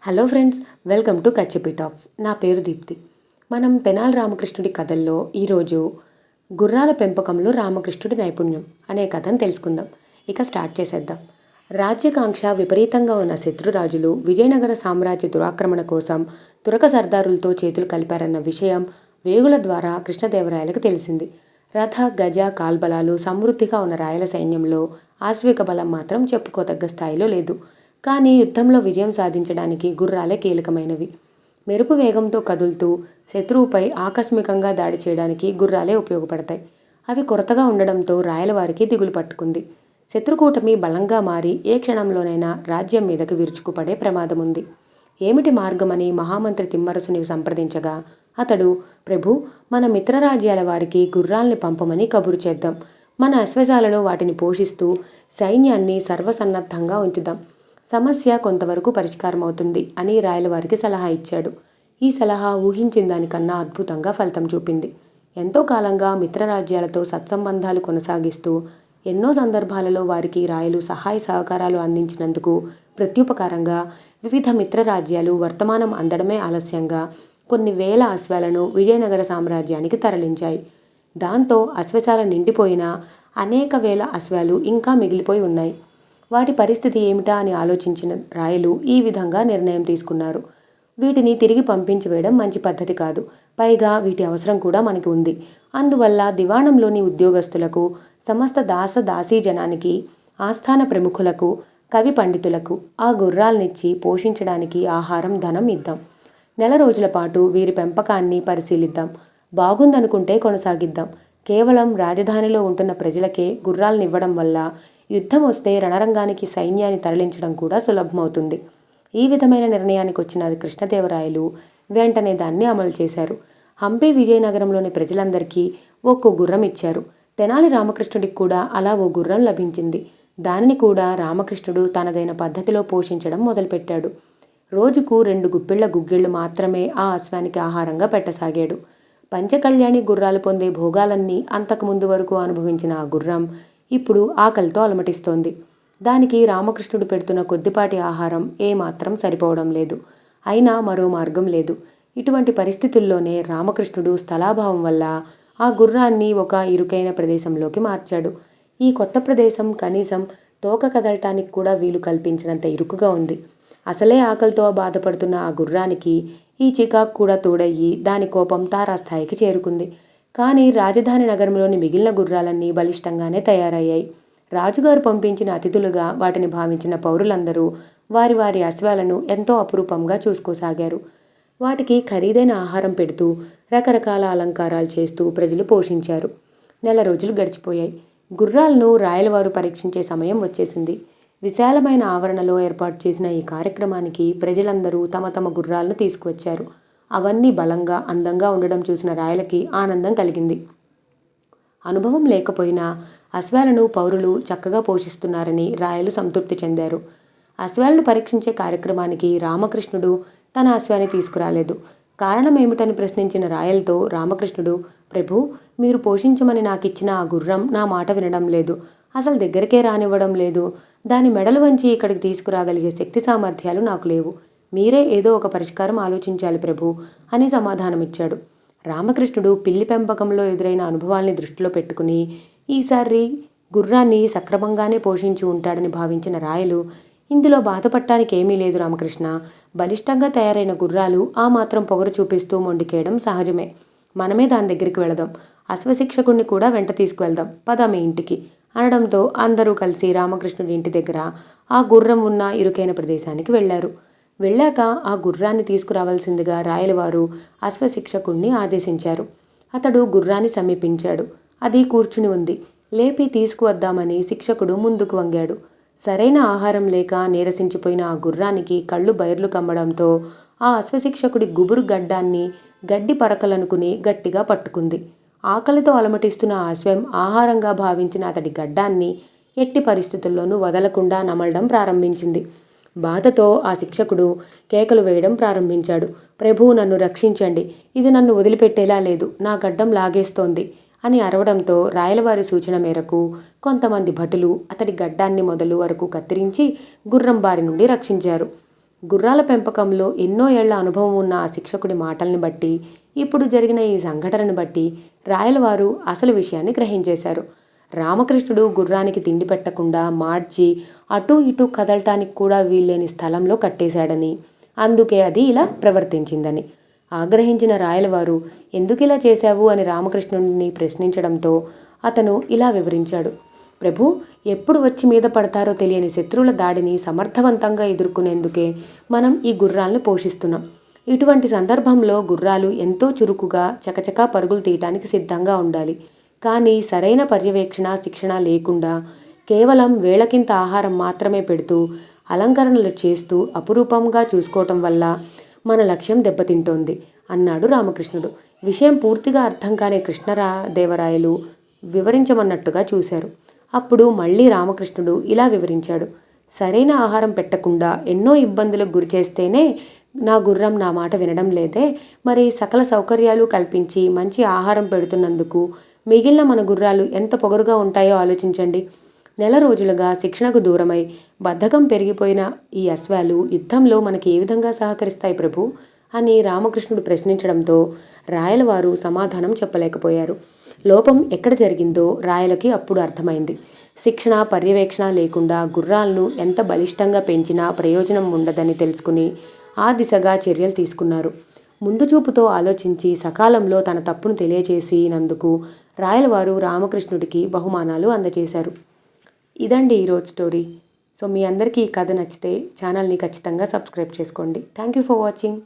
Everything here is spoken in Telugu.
హలో ఫ్రెండ్స్, వెల్కమ్ టు కచ్చిపి టాక్స్. నా పేరు దీప్తి. మనం తెనాలి రామకృష్ణుడి కథల్లో ఈరోజు గుర్రాల పెంపకంలో రామకృష్ణుడి నైపుణ్యం అనే కథను తెలుసుకుందాం. ఇక స్టార్ట్ చేసేద్దాం. రాజ్యకాంక్ష విపరీతంగా ఉన్న శత్రురాజులు విజయనగర సామ్రాజ్య దురాక్రమణ కోసం తురక సర్దారులతో చేతులు కలిపారన్న విషయం వేగుల ద్వారా కృష్ణదేవరాయలకు తెలిసింది. రథ గజ కాల్బలాలు సమృద్ధిగా ఉన్న రాయల సైన్యంలో ఆశ్విక బలం మాత్రం చెప్పుకోదగ్గ స్థాయిలో లేదు. కానీ యుద్ధంలో విజయం సాధించడానికి గుర్రాలే కీలకమైనవి. మెరుపు వేగంతో కదులుతూ శత్రువుపై ఆకస్మికంగా దాడి చేయడానికి గుర్రాలే ఉపయోగపడతాయి. అవి కొరతగా ఉండడంతో రాయలవారికి దిగులు పట్టుకుంది. శత్రుకూటమి బలంగా మారి ఏ క్షణంలోనైనా రాజ్యం మీదకి విరుచుకుపడే ప్రమాదం ఉంది. ఏమిటి మార్గమని మహామంత్రి తిమ్మరసుని సంప్రదించగా అతడు, ప్రభు, మన మిత్రరాజ్యాల వారికి గుర్రాల్ని పంపమని కబురు చేద్దాం. మన అశ్వశాలలో వాటిని పోషిస్తూ సైన్యాన్ని సర్వసన్నద్ధంగా ఉంచుదాం. సమస్య కొంతవరకు పరిష్కారం అవుతుంది అని రాయలవారికి సలహా ఇచ్చాడు. ఈ సలహా ఊహించిన దానికన్నా అద్భుతంగా ఫలితం చూపింది. ఎంతో కాలంగా మిత్రరాజ్యాలతో సత్సంబంధాలు కొనసాగిస్తూ ఎన్నో సందర్భాలలో వారికి రాయలు సహాయ సహకారాలు అందించినందుకు ప్రత్యుపకారంగా వివిధ మిత్రరాజ్యాలు వర్తమానం అందడమే ఆలస్యంగా కొన్ని వేల అశ్వాలను విజయనగర సామ్రాజ్యానికి తరలించాయి. దాంతో అశ్వశాల నిండిపోయిన అనేక వేల అశ్వాలు ఇంకా మిగిలిపోయి ఉన్నాయి. వాటి పరిస్థితి ఏమిటా అని ఆలోచించిన రాయలు ఈ విధంగా నిర్ణయం తీసుకున్నారు. వీటిని తిరిగి పంపించి వేయడం మంచి పద్ధతి కాదు. పైగా వీటి అవసరం కూడా మనకి ఉంది. అందువల్ల దివాణంలోని ఉద్యోగస్తులకు, సమస్త దాసీ జనానికి, ఆస్థాన ప్రముఖులకు, కవి పండితులకు ఆ గుర్రాలనిచ్చి పోషించడానికి ఆహారం, ధనం ఇద్దాం. నెల రోజుల పాటు వీరి పెంపకాన్ని పరిశీలిద్దాం. బాగుందనుకుంటే కొనసాగిద్దాం. కేవలం రాజధానిలో ఉంటున్న ప్రజలకే గుర్రాలనివ్వడం వల్ల యుద్ధం వస్తే రణరంగానికి సైన్యాన్ని తరలించడం కూడా సులభమవుతుంది. ఈ విధమైన నిర్ణయానికి వచ్చిన కృష్ణదేవరాయలు వెంటనే దాన్ని అమలు చేశారు. హంపి విజయనగరంలోని ప్రజలందరికీ ఒక్కో గుర్రం ఇచ్చారు. తెనాలి రామకృష్ణుడికి కూడా అలా ఓ గుర్రం లభించింది. దానిని కూడా రామకృష్ణుడు తనదైన పద్ధతిలో పోషించడం మొదలుపెట్టాడు. రోజుకు 2 గుప్పిళ్ల గుగ్గిళ్లు మాత్రమే ఆ అశ్వానికి ఆహారంగా పెట్టసాగాడు. పంచకళ్యాణి గుర్రాలు పొందే భోగాలన్నీ అంతకుముందు వరకు అనుభవించిన ఆ గుర్రం ఇప్పుడు ఆకలితో అలమటిస్తోంది. దానికి రామకృష్ణుడు పెడుతున్న కొద్దిపాటి ఆహారం ఏమాత్రం సరిపోవడం లేదు. అయినా మరో మార్గం లేదు. ఇటువంటి పరిస్థితుల్లోనే రామకృష్ణుడు స్థలాభావం వల్ల ఆ గుర్రాన్ని ఒక ఇరుకైన ప్రదేశంలోకి మార్చాడు. ఈ కొత్త ప్రదేశం కనీసం తోక కదలటానికి కూడా వీలు కల్పించినంత ఇరుకుగా ఉంది. అసలే ఆకలితో బాధపడుతున్న ఆ గుర్రానికి ఈ చికాకు కూడా తోడయ్యి దాని కోపం తారాస్థాయికి చేరుకుంది. కానీ రాజధాని నగరంలోని మిగిలిన గుర్రాలన్నీ బలిష్టంగానే తయారయ్యాయి. రాజుగారు పంపించిన అతిథులుగా వాటిని భావించిన పౌరులందరూ వారి వారి అశ్వాలను ఎంతో అపురూపంగా చూసుకోసాగారు. వాటికి ఖరీదైన ఆహారం పెడుతూ రకరకాల అలంకారాలు చేస్తూ ప్రజలు పోషించారు. నెల రోజులు గడిచిపోయాయి. గుర్రాలను రాయలవారు పరీక్షించే సమయం వచ్చేసింది. విశాలమైన ఆవరణలో ఏర్పాటు చేసిన ఈ కార్యక్రమానికి ప్రజలందరూ తమ తమ గుర్రాలను తీసుకువచ్చారు. అవన్నీ బలంగా, అందంగా ఉండడం చూసిన రాయలకి ఆనందం కలిగింది. అనుభవం లేకపోయినా అశ్వాలను పౌరులు చక్కగా పోషిస్తున్నారని రాయలు సంతృప్తి చెందారు. అశ్వాలను పరీక్షించే కార్యక్రమానికి రామకృష్ణుడు తన అశ్వాన్ని తీసుకురాలేదు. కారణం ఏమిటని ప్రశ్నించిన రాయలతో రామకృష్ణుడు, ప్రభు, మీరు పోషించమని నాకిచ్చిన ఆ గుర్రం నా మాట వినడం లేదు. అసలు దగ్గరికే రానివ్వడం లేదు. దాని మెడలు వంచి ఇక్కడికి తీసుకురాగలిగే శక్తి సామర్థ్యాలు నాకు లేవు. మీరే ఏదో ఒక పరిష్కారం ఆలోచించాలి ప్రభు అని సమాధానమిచ్చాడు. రామకృష్ణుడు పిల్లి పెంపకంలో ఎదురైన అనుభవాల్ని దృష్టిలో పెట్టుకుని ఈసారి గుర్రాన్ని సక్రమంగానే పోషించి ఉంటాడని భావించిన రాయలు, ఇందులో బాధపడటానికి ఏమీ లేదు రామకృష్ణ. బలిష్టంగా తయారైన గుర్రాలు ఆ మాత్రం పొగరు చూపిస్తూ మొండికేయడం సహజమే. మనమే దాని దగ్గరికి వెళదాం. అశ్వశిక్షకుణ్ణి కూడా వెంట తీసుకువెళ్దాం. పద మీ ఇంటికి అనడంతో అందరూ కలిసి రామకృష్ణుడి ఇంటి దగ్గర ఆ గుర్రం ఉన్న ఇరుకైన ప్రదేశానికి వెళ్లారు. వెళ్ళాక ఆ గుర్రాన్ని తీసుకురావాల్సిందిగా రాయలవారు అశ్వశిక్షకుణ్ణి ఆదేశించారు. అతడు గుర్రాన్ని సమీపించాడు. అది కూర్చుని ఉంది. లేపి తీసుకువద్దామని శిక్షకుడు ముందుకు వంగాడు. సరైన ఆహారం లేక నీరసించిపోయిన ఆ గుర్రానికి కళ్ళు బైర్లు కమ్మడంతో ఆ అశ్వశిక్షకుడి గుబురు గడ్డాన్ని గడ్డి పరకలనుకుని గట్టిగా పట్టుకుంది. ఆకలితో అలమటిస్తున్న ఆ అశ్వం ఆహారంగా భావించిన అతడి గడ్డాన్ని ఎట్టి పరిస్థితుల్లోనూ వదలకుండా నమలడం ప్రారంభించింది. బాధతో ఆ శిక్షకుడు కేకలు వేయడం ప్రారంభించాడు. ప్రభు, నన్ను రక్షించండి. ఇది నన్ను వదిలిపెట్టేలా లేదు. నా గడ్డం లాగేస్తోంది అని అరవడంతో రాయలవారి సూచన మేరకు కొంతమంది భటులు అతడి గడ్డాన్ని మొదలు వరకు కత్తిరించి గుర్రం బారి నుండి రక్షించారు. గుర్రాల పెంపకంలో ఎన్నో ఏళ్ల అనుభవం ఉన్న ఆ శిక్షకుడి మాటల్ని బట్టి, ఇప్పుడు జరిగిన ఈ సంఘటనను బట్టి రాయలవారు అసలు విషయాన్ని గ్రహించేశారు. రామకృష్ణుడు గుర్రానికి తిండి పెట్టకుండా మార్చి అటూ ఇటూ కదలటానికి కూడా వీల్లేని స్థలంలో కట్టేశాడని, అందుకే అది ఇలా ప్రవర్తించిందని. ఆగ్రహించిన రాయలవారు ఎందుకిలా చేశావు అని రామకృష్ణుడిని ప్రశ్నించడంతో అతను ఇలా వివరించాడు. ప్రభు, ఎప్పుడు వచ్చి మీద పడతారో తెలియని శత్రువుల దాడిని సమర్థవంతంగా ఎదుర్కొనేందుకే మనం ఈ గుర్రాలను పోషిస్తున్నాం. ఇటువంటి సందర్భంలో గుర్రాలు ఎంతో చురుకుగా చకచకా పరుగులు తీయటానికి సిద్ధంగా ఉండాలి. కానీ సరైన పర్యవేక్షణ, శిక్షణ లేకుండా కేవలం వేళకింత ఆహారం మాత్రమే పెడుతూ అలంకరణలు చేస్తూ అపురూపంగా చూసుకోవటం వల్ల మన లక్ష్యం దెబ్బతింటోంది అన్నాడు రామకృష్ణుడు. విషయం పూర్తిగా అర్థం కాని కృష్ణదేవరాయలు వివరించమన్నట్టుగా చూశారు. అప్పుడు మళ్ళీ రామకృష్ణుడు ఇలా వివరించాడు. సరైన ఆహారం పెట్టకుండా ఎన్నో ఇబ్బందులకు గురి చేస్తేనే నా గుర్రం నా మాట వినడం లేదే, మరి సకల సౌకర్యాలు కల్పించి మంచి ఆహారం పెడుతున్నందుకు మిగిలిన మన గుర్రాలు ఎంత పొగరుగా ఉంటాయో ఆలోచించండి. నెల రోజులుగా శిక్షణకు దూరమై బద్ధకం పెరిగిపోయిన ఈ అశ్వాలు యుద్ధంలో మనకి ఏ విధంగా సహకరిస్తాయి ప్రభు అని రామకృష్ణుడు ప్రశ్నించడంతో రాయలవారు సమాధానం చెప్పలేకపోయారు. లోపం ఎక్కడ జరిగిందో రాయలకి అప్పుడు అర్థమైంది. శిక్షణ, పర్యవేక్షణ లేకుండా గుర్రాలను ఎంత బలిష్టంగా పెంచినా ప్రయోజనం ఉండదని తెలుసుకుని ఆ దిశగా చర్యలు తీసుకున్నారు. ముందు చూపుతో ఆలోచించి సకాలంలో తన తప్పును తెలియచేసినందుకు రాయలవారు రామకృష్ణుడికి బహుమానాలు అందజేశారు. ఇదండి ఈరోజు స్టోరీ. సో మీ అందరికీ ఈ కథ నచ్చితే ఛానల్ని ఖచ్చితంగా సబ్స్క్రైబ్ చేసుకోండి. Thank you for watching.